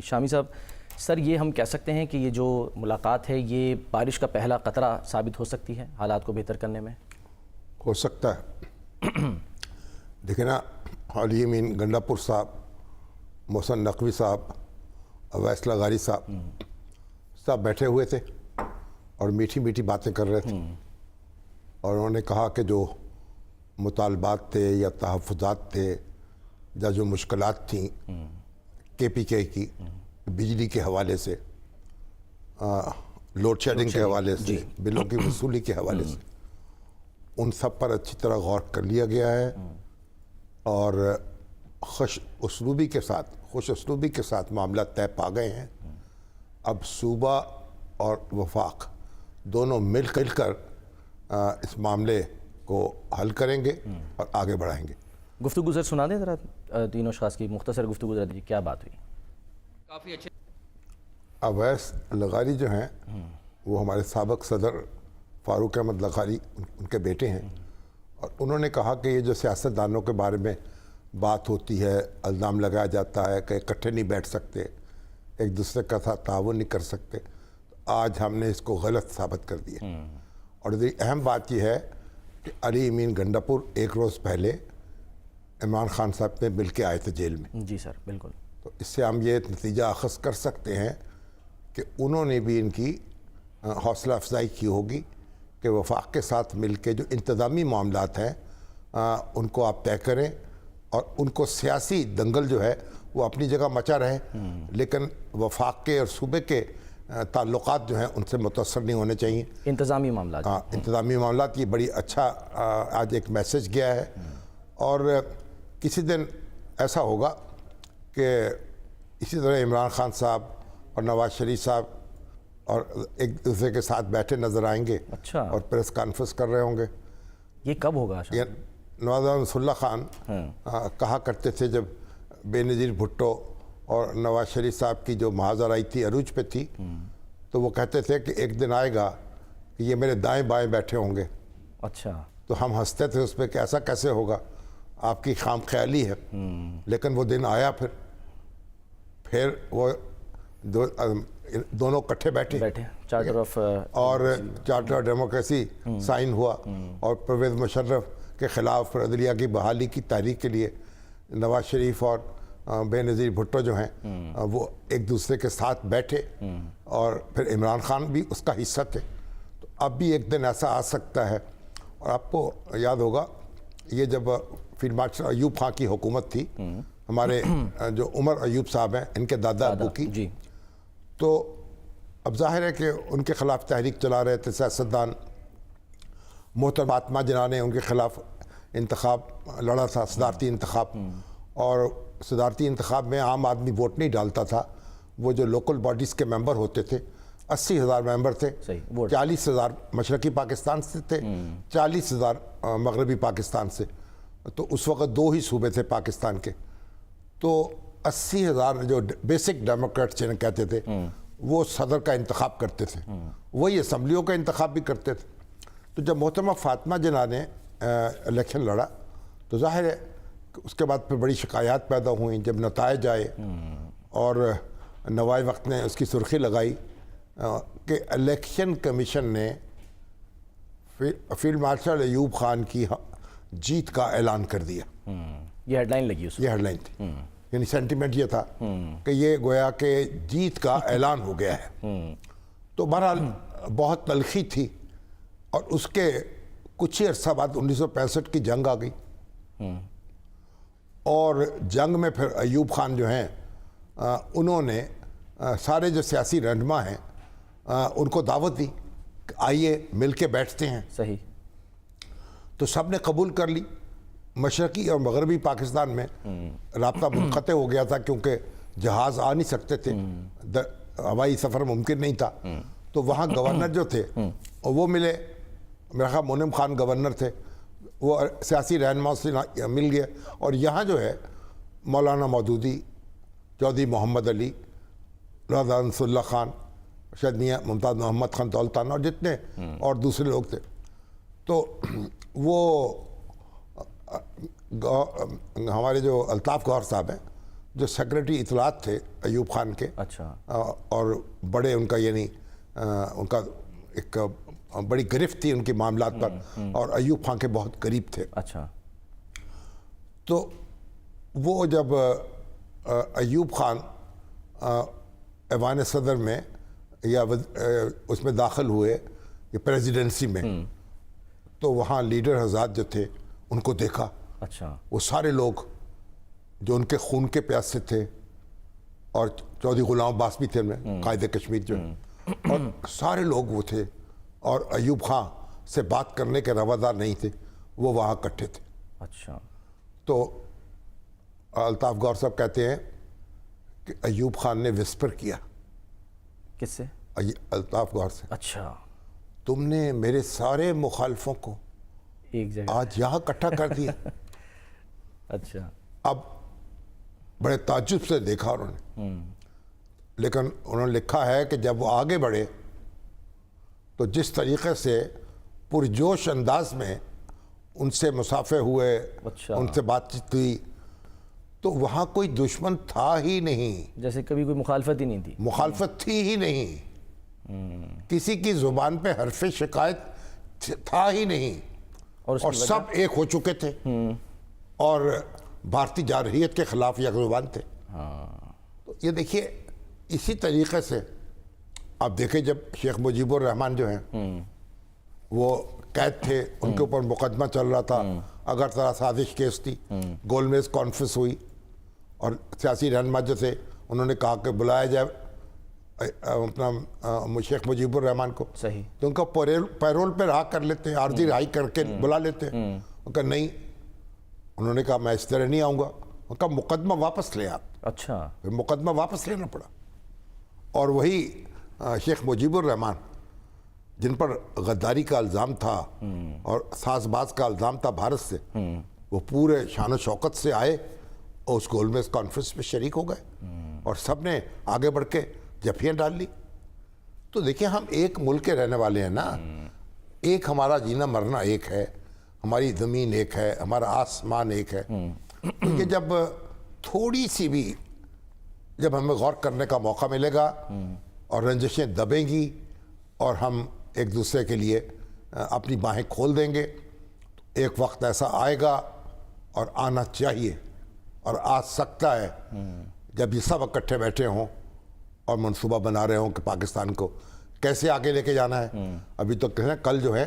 شامی صاحب، سر یہ ہم کہہ سکتے ہیں کہ یہ جو ملاقات ہے یہ بارش کا پہلا قطرہ ثابت ہو سکتی ہے حالات کو بہتر کرنے میں؟ ہو سکتا ہے۔ دیکھیں نا، علی امین گنڈاپور صاحب، محسن نقوی صاحب، اویس لغاری صاحب سب بیٹھے ہوئے تھے اور میٹھی میٹھی باتیں کر رہے تھے، اور انہوں نے کہا کہ جو مطالبات تھے یا تحفظات تھے یا جو مشکلات تھیں کے پی کے کی، بجلی کے حوالے سے، لوڈ شیڈنگ کے حوالے سے، بلوں کی وصولی کے حوالے سے، ان سب پر اچھی طرح غور کر لیا گیا ہے، اور خوش اسلوبی کے ساتھ معاملہ طے پا گئے ہیں۔ اب صوبہ اور وفاق دونوں مل کر اس معاملے کو حل کریں گے اور آگے بڑھائیں گے۔ گفتگو سر سنا دیں ذرا، تینوں اشخاص کی مختصر گفتگو ذرا دیجیے، کیا بات ہوئی؟ کافی اچھے اویس لغاری جو ہیں وہ ہمارے سابق صدر فاروق احمد لغاری ان کے بیٹے ہیں، اور انہوں نے کہا کہ یہ جو سیاستدانوں کے بارے میں بات ہوتی ہے، الزام لگایا جاتا ہے کہ اکٹھے نہیں بیٹھ سکتے، ایک دوسرے کا ساتھ تعاون نہیں کر سکتے، آج ہم نے اس کو غلط ثابت کر دیا۔ اور اہم بات یہ ہے کہ علی امین گنڈاپور ایک روز پہلے عمران خان صاحب نے مل کے آئے تھے جیل میں۔ جی سر، بالکل۔ تو اس سے ہم یہ نتیجہ اخذ کر سکتے ہیں کہ انہوں نے بھی ان کی حوصلہ افزائی کی ہوگی کہ وفاق کے ساتھ مل کے جو انتظامی معاملات ہیں ان کو آپ طے کریں، اور ان کو سیاسی دنگل جو ہے وہ اپنی جگہ مچا رہے، لیکن وفاق کے اور صوبے کے تعلقات جو ہیں ان سے متاثر نہیں ہونے چاہیے۔ انتظامی معاملات، انتظامی معاملات، یہ بڑی اچھا آج ایک میسج گیا ہے، اور کسی دن ایسا ہوگا کہ اسی طرح عمران خان صاحب اور نواز شریف صاحب اور ایک دوسرے کے ساتھ بیٹھے نظر آئیں گے، اچھا، اور پریس کانفرنس کر رہے ہوں گے۔ یہ کب ہوگا؟ نواز رسول اللہ خان کہا کرتے تھے، جب بے نظیر بھٹو اور نواز شریف صاحب کی جو محاذر آئی تھی، عروج پہ تھی، تو وہ کہتے تھے کہ ایک دن آئے گا کہ یہ میرے دائیں بائیں بیٹھے ہوں گے۔ اچھا، تو ہم ہنستے تھے اس پہ کہ ایسا کیسے ہوگا، آپ کی خام خیالی ہے، لیکن وہ دن آیا، پھر وہ دونوں کٹھے بیٹھے، چارٹر آف اور چارٹر آف ڈیموکریسی سائن ہوا، اور پرویز مشرف کے خلاف عدلیہ کی بحالی کی تحریک کے لیے نواز شریف اور بے نظیر بھٹو جو ہیں وہ ایک دوسرے کے ساتھ بیٹھے، اور پھر عمران خان بھی اس کا حصہ تھے۔ تو اب بھی ایک دن ایسا آ سکتا ہے، اور آپ کو یاد ہوگا یہ جب فیلڈ مارشل ایوب خان کی حکومت تھی، ہمارے جو عمر ایوب صاحب ہیں ان کے دادا ابو کی، تو اب ظاہر ہے کہ ان کے خلاف تحریک چلا رہے تھے سیاستدان۔ محترم آتما جناح نے ان کے خلاف انتخاب لڑا تھا، صدارتی انتخاب، اور صدارتی انتخاب میں عام آدمی ووٹ نہیں ڈالتا تھا، وہ جو لوکل باڈیز کے ممبر ہوتے تھے، 80,000 ممبر تھے، 40,000 مشرقی پاکستان سے تھے، 40,000 مغربی پاکستان سے، تو اس وقت 2 ہی صوبے تھے پاکستان کے، تو 80,000 جو بیسک ڈیموکریٹس جنہیں کہتے تھے وہ صدر کا انتخاب کرتے تھے، وہی اسمبلیوں کا انتخاب بھی کرتے تھے۔ تو جب محترمہ فاطمہ جناح نے الیکشن لڑا تو ظاہر ہے کہ اس کے بعد پھر بڑی شکایات پیدا ہوئیں، جب نتائج آئے، اور نوائے وقت نے اس کی سرخی لگائی کہ الیکشن کمیشن نے فیلڈ مارشل ایوب خان کی جیت کا اعلان کر دیا۔ یہ ہیڈ لائن لگی، یہ ہیڈ لائن تھی، یعنی سینٹیمنٹ یہ تھا کہ یہ گویا کہ جیت کا اعلان ہو گیا ہے۔ تو بہرحال بہت تلخی تھی، اور اس کے کچھ ہی عرصہ بعد 1965 کی جنگ آ گئی، اور جنگ میں پھر ایوب خان جو ہیں انہوں نے سارے جو سیاسی رہنما ہیں ان کو دعوت دی کہ آئیے مل کے بیٹھتے ہیں۔ صحیح، تو سب نے قبول کر لی۔ مشرقی اور مغربی پاکستان میں رابطہ منقطع ہو گیا تھا، کیونکہ جہاز آ نہیں سکتے تھے، ہوائی سفر ممکن نہیں تھا، تو وہاں گورنر جو تھے وہ ملے، میرا خیال مونم خان گورنر تھے، وہ سیاسی رہنما سے مل گئے، اور یہاں جو ہے مولانا مودودی، چودھری محمد علی، رضا انصر اللہ خان، شاید میاں ممتاز محمد خان دولتانہ، اور جتنے اور دوسرے لوگ تھے، تو وہ ہمارے جو الطاف گوہر صاحب ہیں جو سیکرٹری اطلاعات تھے ایوب خان کے، اچھا اور بڑے ان کا یعنی ان کا ایک بڑی گرفت تھی ان کے معاملات پر، اور ایوب خان کے بہت قریب تھے. اچھا تو وہ جب ایوب خان ایوان صدر میں یا اس میں داخل ہوئے کہ پریزیڈنسی میں، تو وہاں لیڈر حضرات جو تھے ان کو دیکھا. اچھا وہ سارے لوگ جو ان کے خون کے پیاسے تھے، اور چودھری غلام عباس بھی تھے ان میں، قائد کشمیر جو ہیں، اور سارے لوگ وہ تھے، اور ایوب خان سے بات کرنے کے روادار نہیں تھے، وہ وہاں اکٹھے تھے. اچھا تو الطاف گور صاحب کہتے ہیں کہ ایوب خان نے وسپر کیا کس سے؟ الطاف گور سے، اچھا تم نے میرے سارے مخالفوں کو ایک جگہ. آج یہاں اکٹھا کر دیا. اچھا اب بڑے تعجب سے دیکھا انہوں نے، لیکن انہوں نے لکھا ہے کہ جب وہ آگے بڑھے تو جس طریقے سے پرجوش انداز میں ان سے مصافحے ہوئے، اچھا ان سے بات چیت ہوئی، تو وہاں کوئی دشمن تھا ہی نہیں، جیسے کبھی کوئی مخالفت ہی نہیں تھی. مخالفت تھی ہی نہیں، کسی کی زبان پہ حرف شکایت تھا ہی نہیں، اور اس اور کی وجہ؟ سب ایک ہو چکے تھے، اور بھارتی جارحیت کے خلاف یک زبان تھے. تو یہ دیکھیے اسی طریقے سے آپ دیکھیں جب شیخ مجیب الرحمان جو ہیں وہ قید تھے، ان کے اوپر مقدمہ چل رہا تھا، اگر طرح سازش کیس تھی، گول میز کانفرنس ہوئی، اور سیاسی رہنما جو تھے انہوں نے کہا کہ بلایا جائے اپنا شیخ مجیب الرحمان کو، صحیح. تو ان کا پیرول پہ رہا کر لیتے ہیں، عارضی رہائی کر کے بلا لیتے ہیں. ان کا نہیں، انہوں نے کہا میں اس طرح نہیں آؤں گا. ان کا مقدمہ واپس لے آپ. اچھا پھر مقدمہ واپس لینا پڑا، اور وہی شیخ مجیب الرحمان جن پر غداری کا الزام تھا اور ساز باز کا الزام تھا بھارت سے، وہ پورے شان و شوکت سے آئے اور اس گول میز کانفرنس میں شریک ہو گئے، اور سب نے آگے بڑھ کے جفیاں ڈال لی. تو دیکھیں ہم ایک ملک کے رہنے والے ہیں نا، ایک ہمارا جینا مرنا ایک ہے، ہماری زمین ایک ہے، ہمارا آسمان ایک ہے. کہ جب تھوڑی سی بھی جب ہمیں غور کرنے کا موقع ملے گا اور رنجشیں دبیں گی اور ہم ایک دوسرے کے لیے اپنی باہیں کھول دیں گے، ایک وقت ایسا آئے گا اور آنا چاہیے اور آ سکتا ہے جب یہ سب اکٹھے بیٹھے ہوں اور منصوبہ بنا رہے ہوں کہ پاکستان کو کیسے آگے لے کے جانا ہے. ابھی تو کہیں کل جو ہے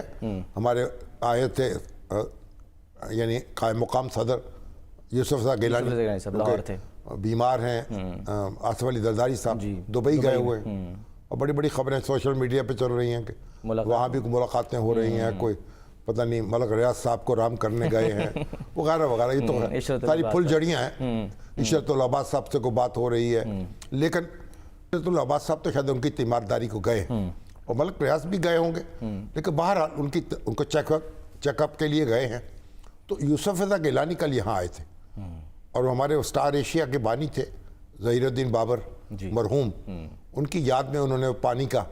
ہمارے آئے تھے یعنی قائم مقام صدر یوسف رضا گیلانی صاحب لاہور تھے، بیمار ہیں، آصف علی زرداری صاحب دبئی گئے ہوئے ہیں، اور بڑی بڑی خبریں سوشل میڈیا پہ چل رہی ہیں کہ وہاں بھی ملاقاتیں ہو رہی ہیں، کوئی پتہ نہیں ملک ریاض صاحب کو رام کرنے گئے ہیں وغیرہ وغیرہ. یہ تو ساری پھل جڑیاں ہیں. عشرت العباس صاحب سے کوئی بات ہو رہی ہے، لیکن عشرت العباس صاحب تو شاید ان کی تیمارداری کو گئے ہیں، اور ملک ریاض بھی گئے ہوں گے، لیکن بہرحال ان کو چیک اپ کے لیے گئے ہیں. تو یوسف رضا گیلانی کل یہاں آئے تھے، اور ہمارے اسٹار ایشیا کے بانی تھے ظہیر الدین بابر مرحوم، ان کی یاد میں انہوں نے پانی کا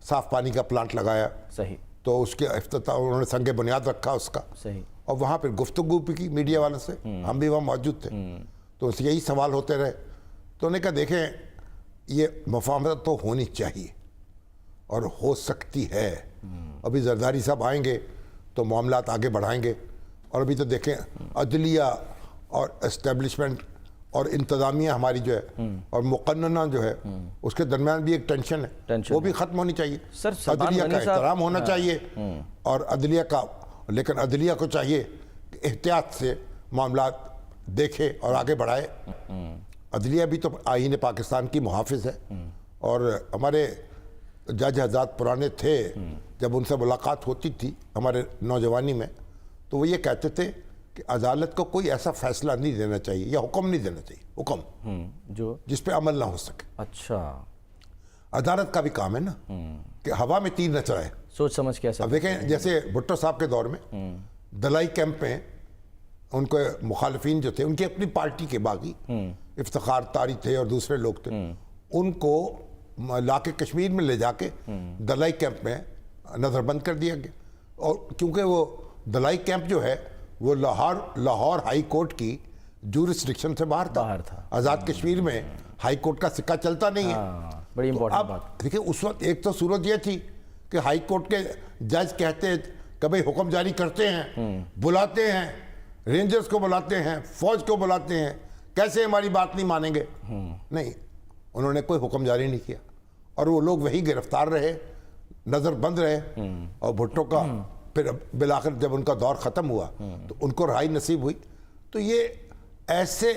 صاف پانی کا پلانٹ لگایا. صحیح. تو اس کے افتتاح انہوں نے سنگ بنیاد رکھا اس کا، صحیح. اور وہاں پھر گفتگو بھی کی میڈیا والوں سے، ہم بھی وہاں موجود تھے. تو اس سے یہی سوال ہوتے رہے. تو انہوں نے کہا دیکھیں یہ مفاہمت تو ہونی چاہیے اور ہو سکتی ہے. ابھی زرداری صاحب آئیں گے تو معاملات آگے بڑھائیں گے. اور ابھی تو دیکھیں عدلیہ اور اسٹیبلشمنٹ اور انتظامیہ ہماری جو ہے اور مقننہ جو ہے اس کے درمیان بھی ایک ٹینشن ہے، وہ بھی ختم ہونی چاہیے. عدلیہ کا احترام ہونا چاہیے اور عدلیہ کا، لیکن عدلیہ کو چاہیے کہ احتیاط سے معاملات دیکھے اور آگے بڑھائے. عدلیہ بھی تو آئین پاکستان کی محافظ ہے، اور ہمارے جج حضرات پرانے تھے، جب ان سے ملاقات ہوتی تھی ہمارے نوجوانی میں، تو وہ یہ کہتے تھے کہ عدالت کو کوئی ایسا فیصلہ نہیں دینا چاہیے یا حکم نہیں دینا چاہیے، حکم جو جس پہ عمل نہ ہو سکے. اچھا عدالت کا بھی کام ہے نا کہ ہوا میں تیر نہ چلائے، سوچ سمجھ کے. اب دیکھیں جیسے بھٹو صاحب کے دور میں دلائی کیمپ میں ان کے مخالفین جو تھے، ان کی اپنی پارٹی کے باغی افتخار تاری تھے اور دوسرے لوگ تھے، ان کو لا کے کشمیر میں لے جا کے دلائی کیمپ میں نظر بند کر دیا گیا. اور کیونکہ وہ دلائی کیمپ جو ہے وہ لاہور ہائی کورٹ کی جورسڈکشن سے باہر باہر تھا. تھا. آزاد کشمیر میں ہائی کورٹ کا سکہ چلتا نہیں ہے. ہاں بڑی امپورٹنٹ بات. اب دیکھیں اس وقت ایک تو صورت یہ تھی کہ ہائی کورٹ کے جج کہتے کبھی حکم جاری کرتے ہیں, بلاتے ہیں, رینجرز کو بلاتے ہیں, فوج کو بلاتے ہیں, کیسے ہماری بات نہیں مانیں گے. نہیں, انہوں نے کوئی حکم جاری نہیں کیا اور وہ لوگ وہی گرفتار رہے, نظر بند رہے. اور بھٹو کا پھر بالآخر جب ان کا دور ختم ہوا تو ان کو رہائی نصیب ہوئی. تو یہ ایسے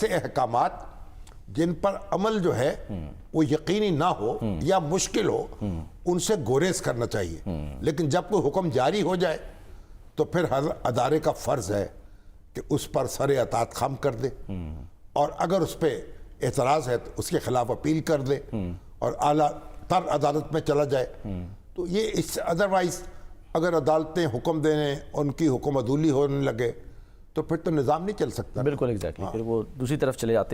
احکامات جن پر عمل جو ہے وہ یقینی نہ ہو یا مشکل ہو, ان سے گریز کرنا چاہیے. لیکن جب کوئی حکم جاری ہو جائے تو پھر ہر ادارے کا فرض ہے کہ اس پر سر اطاعت خم کر دے, اور اگر اس پہ اعتراض ہے تو اس کے خلاف اپیل کر دے اور اعلیٰ تر عدالت میں چلا جائے. تو یہ اس سے ادروائز اگر عدالتیں حکم دینے, ان کی حکم عدولی ہونے لگے تو پھر تو نظام نہیں چل سکتا. بالکل ایگزیکٹلی. پھر وہ دوسری طرف چلے جاتے ہیں.